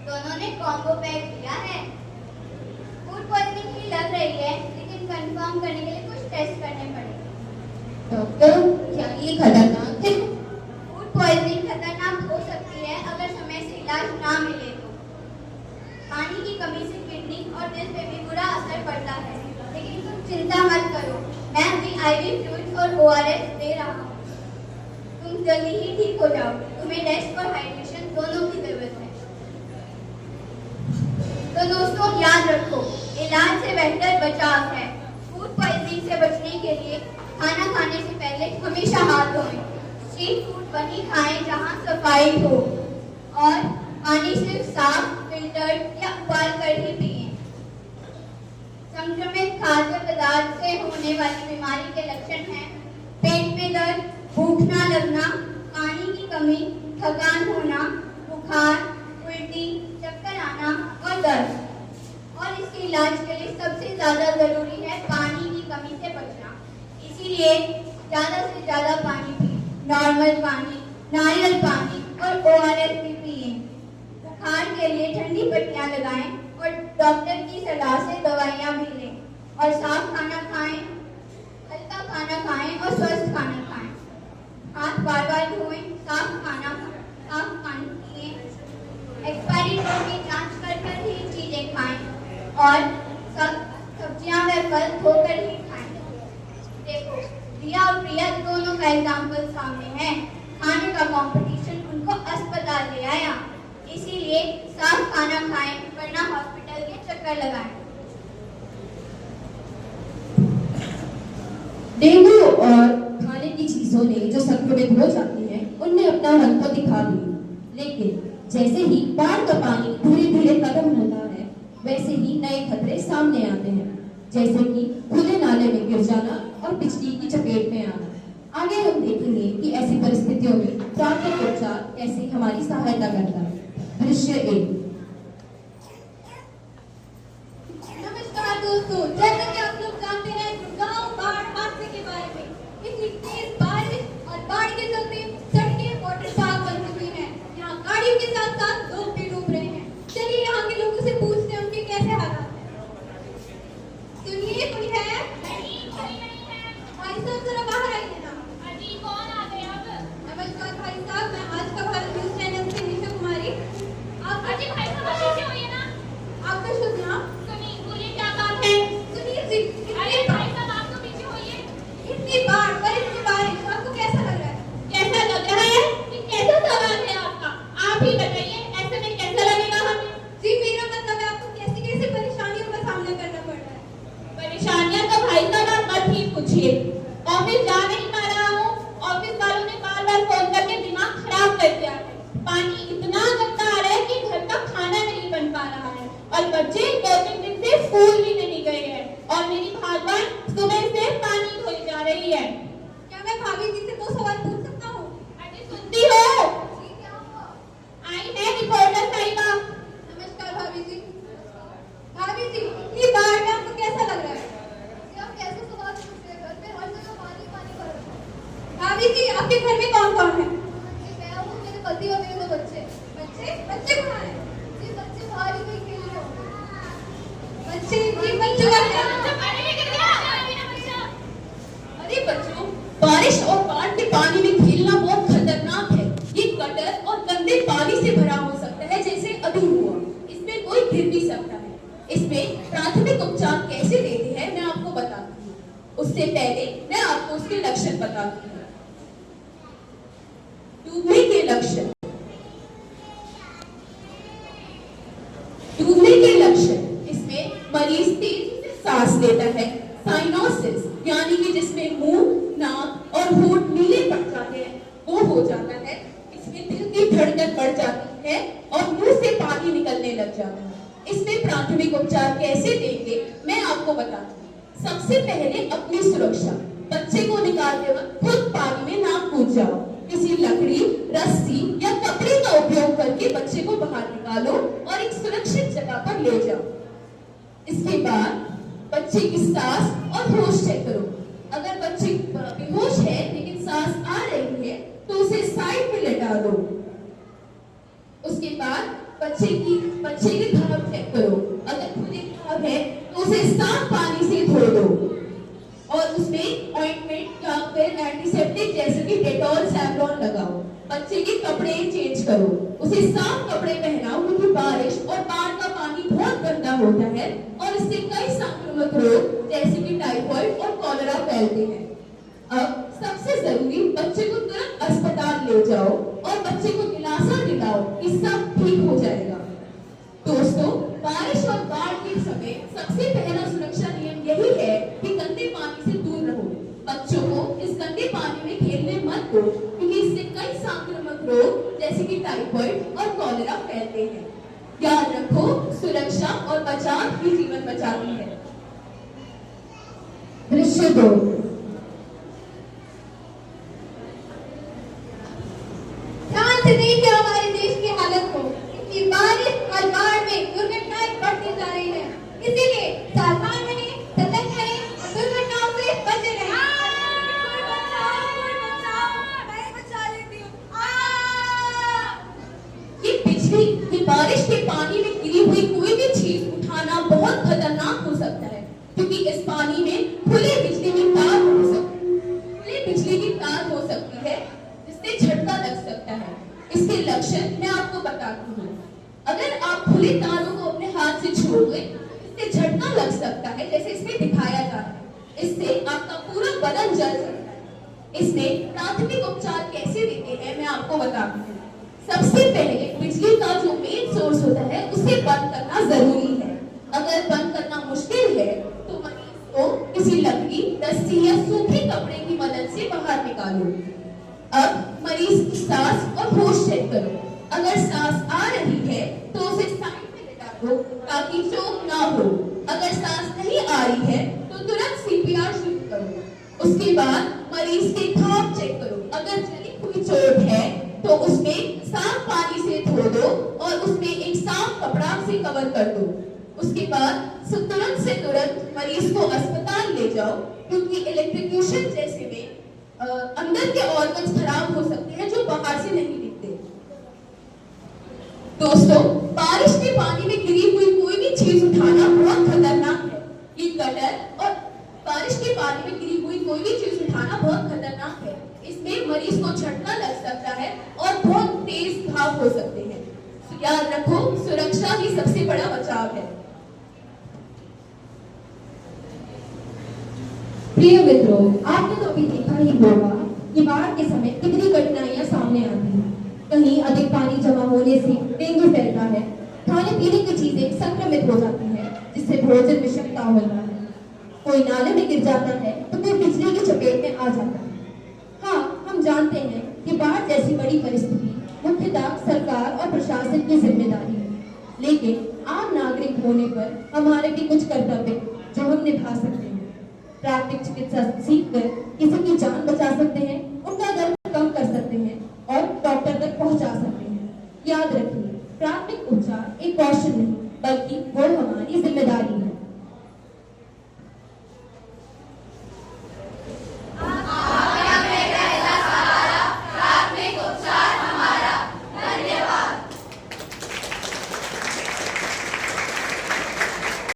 दोनों ने combo pack लिया है। फूड पॉइजनिंग ही लग रही है, लेकिन कंफर्म करने के लिए कुछ टेस्ट करने पड़ेंगे। डॉक्टर, क्या ये खतरनाक है? फूड पॉइजनिंग खतरनाक हो सकती है अगर समय से इलाज ना मिले तो। पानी की कमी से किडनी और दिल पे भी बुरा असर पड़ता है, लेकिन तुम चिंता मत करो, मैं अभी IV फ्लूइड और ORS दे रहा हूँ। तुम जल्दी ही ठीक हो जाओ। तुम्हें रेस्ट और हाइड्रेशन दोनों की जरूरत है। तो दोस्तों याद रखो, इलाज से बेहतर बचाव है। फूड पॉइजनिंग से बचने के लिए खाना खाने से पहले हमेशा हाथ धोएं। स्ट्रीट फूड वहीं खाएं जहां सफाई हो, और पानी सिर्फ साफ, फिल्टर्ड या उबाल कर ही पिएं। संक्रमित खाद्य पदार्थ से होने वाली बीमारी के लक्षण हैं पेट में दर्द, भूख ना लगना, पानी की कमी, थकान होना, बुखार, उल्टी, चक्कर आना और दर्द। और इसके इलाज के लिए सबसे ज्यादा जरूरी है पानी की कमी से बचना। इसीलिए ज्यादा से ज्यादा पानी पिए, नॉर्मल पानी, नारियल पानी और ORS भी पिए। बुखार के लिए ठंडी पट्टियां लगाएं और डॉक्टर की सलाह से दवाइयां भी लें। और साफ खाना खाएं, हल्का खाना खाएं और स्वस्थ खाना खाएं। हाथ बार बार धोएं, साफ पानी पिए, एक्सपायरी डेट की जांच कर ही चीजें खाएं, और सब्जियां व फल धोकर ही खाएं। देखो, रिया और प्रिया दोनों का एग्जाम्पल सामने है। खाने का कंपटीशन उनको अस्पताल ले आया, इसीलिए साफ खाना खाएं, वरना हॉस्पिटल के चक्कर लगाएं। डेंगू और खाने की चीजों ने जो संक्रमित हो जाती हैं, उनने अपना रंग तो दिखा दिया, लेकिन जैसे ही बाढ़ का पानी धीरे धीरे खत्म होता है, वैसे ही नए खतरे सामने आते हैं, जैसे कि खुले नाले में गिर जाना और बिजली की चपेट में आना। आगे हम देखेंगे कि ऐसी परिस्थितियों में प्राथमिक उपचार कैसे हमारी सहायता करता है। दृश्य 1। नमस्कार दोस्तों, जैसा कि आप लोग जानते हैं गांव बाढ़ हादसे के बारे में। इतनी तेज बारिश और बाढ़ के चलते सड़कें वाटर पार्क बन चुकी हैं। यहाँ गाड़ियों के साथ साथ लोग भी डूब रहे हैं। चलिए यहाँ के लोगों से पूछते हैं उनके कैसे हालात हैं। सुनिए, कोई है? भाई साहब जरा बाहर आइए ना। नमस्कार भाई साहब, मैं आज का भारत न्यूज चैनल से निशा कुमारी। आप आपका शुभ नाम? सुनील जी। इतनी बाढ़ और इतनी बारिश, आपको कैसा लग रहा है? कैसा लग रहा है? ये कैसा सवाल है आपका? आप ही बताइए, ऐसे में कैसा लगेगा हमें? जी, मेरा मतलब है आपको कैसी कैसी परेशानियों का सामना करना पड़ रहा है? परेशानियां तो भाई साहब आप मत ही पूछिए। ऑफिस जा नहीं पा रहा हूँ, ऑफिस वालों ने बार बार फोन करके दिमाग खराब कर दिया है। पानी इतना गंदा आ रहा है कि घर का खाना नहीं बन पा रहा है, और बच्चे 2-3 दिन से स्कूल भी नहीं गए हैं, और मेरी भागवान सुबह से पानी धोई जा रही है। क्या मैं भाभी जी से 2 सवाल पूछ सकता हूँ? अरे सुनती हो? जी, क्या हुआ? आई है रिपोर्टर साहिबा। नमस्कार भाभी जी। भाभी जी, इतनी बाढ़ में आपको कैसा लग रहा है? आप कैसे सवाल पूछ रहे हैं? घर में हर जगह पानी पानी भरा है। भाभी जी, आपके घर में कौन कौन है? मैं हूँ, मेरे पति और मेरे 2 बच्चे। बच्चे कहाँ हैं? जी, बच्चे बाहर ही कहीं खेल रहे होंगे। बच्चों का क्या? अरे बच्चों, बारिश और बाढ़ के पानी में खेलना बहुत खतरनाक है। ये गटर और गंदे पानी से भरा हो सकता है, जैसे अभी हुआ। इसमें कोई गिर भी सकता है। इसमें प्राथमिक उपचार कैसे देते हैं, मैं आपको बताती हूँ। उससे पहले मैं आपको उसके लक्षण बताती हूँ। डूबने के लक्षण। इसमें मरीज तेजी से सांस लेता है। साइनोसिस, यानी कि जिसमें मुंह, नाक और होंठ नीले पड़ जाते हैं, वो हो जाता है। इसमें दिल की धड़कन बढ़ जाती है और मुंह से पानी निकलने लग जाता है। इसमें प्राथमिक उपचार कैसे देंगे, मैं आपको बताती हूँ। सबसे पहले अपनी सुरक्षा। बच्चे को निकालते वक्त खुद पानी में ना कूद जाओ। किसी लकड़ी, रस्सी या कपड़े का उपयोग करके बच्चे को बाहर निकालो और एक सुरक्षित जगह पर ले जाओ। इसके बाद बच्चे की सांस और होश चेक करो। अगर बच्चे बेहोश है लेकिन सांस आ रही है तो उसे साइड में लेटा दो। उसके बाद बच्चे की उसे साफ पानी से धो दो और उसमें ऑइंटमेंट या फिर एंटीसेप्टिक जैसे कि डेटॉल सैवलॉन लगाओ। बच्चे के कपड़े चेंज करो, उसे साफ कपड़े पहनाओ क्योंकि बारिश और बाढ़ का पानी बहुत गंदा होता है और इससे कई संक्रामक रोग जैसे कि टाइफाइड और कॉलेरा फैलते हैं। अब सबसे जरूरी, बच्चे को तुरंत अस्पताल ले जाओ और बच्चे को दिलासा दिलाओ कि सब ठीक हो जाएगा। दोस्तों, बारिश और बाढ़ के समय सबसे पहला सुरक्षा नियम यही है कि गंदे पानी से दूर रहो। बच्चों को इस गंदे पानी में खेलने मत दो क्योंकि इससे कई संक्रामक रोग जैसे कि टाइफाइड और कॉलेरा फैलते हैं। याद रखो, सुरक्षा और बचाव ही जीवन बचाती है। दृश्य 2। ध्यान से देखिए हमारे देश की हालत को। इतनी बारिश और बाढ़ में दुर्घटनाएं बढ़ती जा रही है। इसीलिए सावधान रहें, सतर्क रहें और दुर्घटनाओं से बचे रहें। ये बिजली की बारिश के पानी में गिरी हुई कोई भी चीज उठाना बहुत खतरनाक हो सकता है क्योंकि इस पानी में खुले बिजली की तार हो सकती है जिससे झटका लग सकता है। इसके लक्षण मैं आपको बताती हूँ। अगर आप खुले तारों को अपने हाथ से छूओगे इससे झटका लग सकता है, जैसे इसमें दिखाया जा रहा है। इससे आपका पूरा बदन जल सकता है। इसमें प्राथमिक उपचार कैसे देते हैं मैं आपको बताती हूँ। सबसे पहले बिजली का जो मेन सोर्स होता है उसे बंद करना जरूरी है। अगर बंद करना मुश्किल है तो मरीज को किसी लकड़ी, रस्सी या सूखे कपड़े की मदद से बाहर निकालो। अब मरीज की सांस और होश चेक करो। अगर सांस आ रही है तो उसे साइड में लेटा दो ताकि चोक ना हो। अगर सांस नहीं आ रही है तो तुरंत सीपीआर शुरू करो। उसके बाद मरीज के घाव चेक करो। अगर जली हुई चोट है तो उसमें साफ पानी से धो दो और उसमें एक साफ कपड़ा से कवर कर दो। उसके बाद तुरंत से तुरंत मरीज को अस्पताल ले जाओ क्योंकि इलेक्ट्रोक्यूशन जैसे में अंदर के ऑर्गन्स खराब हो सकते हैं जो बाहर से नहीं दिखते। दोस्तों, बारिश के पानी में गिरी हुई कोई भी चीज उठाना बहुत खतरनाक है। ये गटर और बारिश के पानी में गिरी हुई कोई भी चीज उठाना बहुत खतरनाक है। इसमें मरीज को झटका लग सकता है और बहुत तेज घाव हो सकते हैं। याद रखो, सुरक्षा ही सबसे बड़ा बचाव है। प्रिय मित्रों, आपने तो अभी देखा ही होगा कि बाढ़ के समय कितनी कठिनाइयां सामने आती हैं। कहीं अधिक पानी जमा होने से डेंगू फैलता है, खाने पीने की चीजें संक्रमित हो जाती हैं जिससे भोजन विषाक्त होता है, कोई नाले में गिर जाता है तो कोई बिजली की चपेट में आ जाता है। हाँ, हम जानते हैं कि बाढ़ जैसी बड़ी परिस्थिति मुख्यतः सरकार और प्रशासन की जिम्मेदारी है, लेकिन आम नागरिक होने पर हमारे भी कुछ कर्तव्य जो हम निभा सकते हैं। प्राथमिक चिकित्सा सीखकर किसी